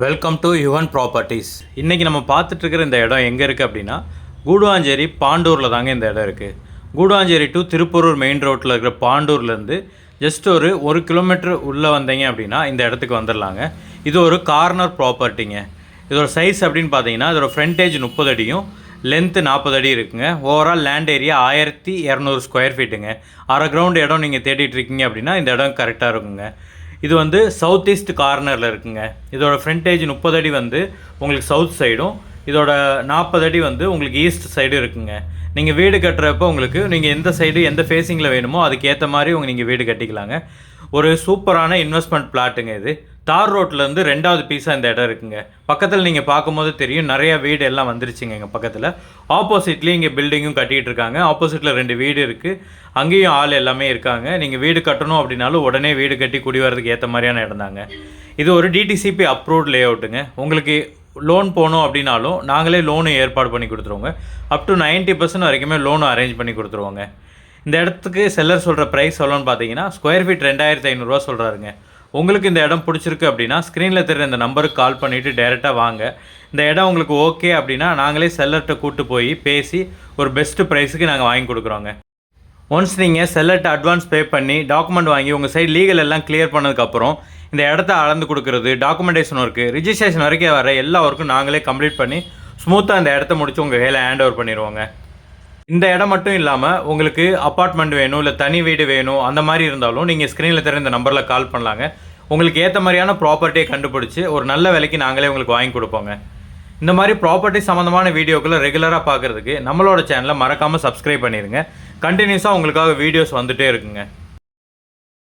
Welcome to Yuvan properties. இன்றைக்கி நம்ம பார்த்துட்ருக்கிற இந்த இடம் எங்கே இருக்குது அப்படின்னா, கூடுவாஞ்சேரி பாண்டூரில் தாங்க இந்த இடம் இருக்குது. கூடுவாஞ்சேரி டு திருப்பூரூர் மெயின் ரோட்டில் இருக்கிற பாண்டூர்லேருந்து ஜஸ்ட் ஒரு கிலோமீட்டர் உள்ளே வந்தீங்க அப்படின்னா இந்த இடத்துக்கு வந்துடலாங்க. இது ஒரு கார்னர் ப்ராப்பர்ட்டிங்க. இதோட சைஸ் அப்படின்னு பார்த்தீங்கன்னா இதோட ஃப்ரண்டேஜ் 30 அடியும் லென்த்து 40 அடி இருக்குங்க. ஓவரால் லேண்ட் ஏரியா 1200 ஸ்கொயர் ஃபீட்டுங்க. அரை கிரவுண்ட் இடம் நீங்கள் தேடிட்டுருக்கீங்க அப்படின்னா இந்த இடம் கரெக்டாக இருக்குங்க. இது சவுத் ஈஸ்ட் கார்னரில் இருக்குங்க. இதோட ஃப்ரண்டேஜ் 30 அடி உங்களுக்கு சவுத் சைடும், இதோட 40 அடி உங்களுக்கு ஈஸ்ட் சைடும் இருக்குங்க. நீங்கள் வீடு கட்டுறப்போ நீங்கள் எந்த சைடு எந்த ஃபேஸிங்கில் வேணுமோ அதுக்கேற்ற மாதிரி நீங்கள் வீடு கட்டிக்கலாங்க. ஒரு சூப்பரான இன்வெஸ்ட்மெண்ட் பிளாட்டுங்க. இது தார் ரோட்லேருந்து 2வது பீஸாக இந்த இடம் இருக்குங்க. பக்கத்தில் நீங்கள் பார்க்கும்போது தெரியும், நிறையா வீடு எல்லாம் வந்துருச்சுங்க. எங்கள் பக்கத்தில் ஆப்போசிட்லேயும் இங்கே பில்டிங்கும் கட்டிகிட்டு இருக்காங்க. ஆப்போசிட்டில் 2 வீடு இருக்குது, அங்கேயும் ஆள் எல்லாமே இருக்காங்க. நீங்கள் வீடு கட்டணும் அப்படின்னாலும் உடனே வீடு கட்டி குடி வரதுக்கு ஏற்ற மாதிரியான இடம் தாங்க. இது ஒரு டிடிசிபி அப்ரூவ்ட் லே அவுட்டுங்க. உங்களுக்கு லோன் போகணும் அப்படின்னாலும் நாங்களே லோனு ஏற்பாடு பண்ணி கொடுத்துருவோங்க. அப் டு 90% வரைக்குமே லோனும் அரேஞ்ச் பண்ணி கொடுத்துருவோங்க. இந்த இடத்துக்கு செல்லர் சொல்கிற ப்ரைஸ் எவ்வளோன்னு பார்த்தீங்கன்னா, ஸ்கொயர் ஃபீட் 2500 சொல்கிறாருங்க. உங்களுக்கு இந்த இடம் பிடிச்சிருக்கு அப்படின்னா ஸ்க்ரீனில் தெரிகிற இந்த நம்பருக்கு கால் பண்ணிவிட்டு டைரெக்டாக வாங்க. இந்த இடம் உங்களுக்கு ஓகே அப்படின்னா நாங்களே செல்லர்கிட்ட கூப்பிட்டு போய் பேசி ஒரு பெஸ்ட்டு ப்ரைஸுக்கு நாங்கள் வாங்கி கொடுக்குறோங்க. ஒன்ஸ் நீங்கள் செல்லர்கிட்ட அட்வான்ஸ் பே பண்ணி டாக்குமெண்ட் வாங்கி உங்கள் சைடு லீகல் எல்லாம் கிளியர் பண்ணதுக்கப்புறம் இந்த இடத்த அளந்து கொடுக்குறது, டாக்குமெண்டேஷன் ஒர்க்கு, ரிஜிஸ்ட்ரேஷன் வரைக்கும் வர எல்லா ஒர்க்கும் நாங்களே கம்ப்ளீட் பண்ணி ஸ்மூத்தாக இந்த இடத்த முடிச்சு உங்கள் கையில் ஹேண்ட் ஓவர் பண்ணிடுவோங்க. இந்த இடம் மட்டும் இல்லாமல் உங்களுக்கு அப்பார்ட்மெண்ட் வேணும், இல்லை தனி வீடு வேணும், அந்த மாதிரி இருந்தாலும் நீங்கள் ஸ்க்ரீனில் தெரிந்த இந்த நம்பரில் கால் பண்ணலாங்க. உங்களுக்கு ஏற்ற மாதிரியான ப்ராப்பர்ட்டியை கண்டுபிடிச்சி ஒரு நல்ல விலைக்கு நாங்களே உங்களுக்கு வாங்கி கொடுப்போங்க. இந்த மாதிரி ப்ராப்பர்ட்டி சம்மந்தமான வீடியோக்களை ரெகுலராக பார்க்குறதுக்கு நம்மளோட சேனலை மறக்காமல் சப்ஸ்கிரைப் பண்ணிடுங்க. கண்டினியூஸாக உங்களுக்காக வீடியோஸ் வந்துகிட்டே இருக்குங்க.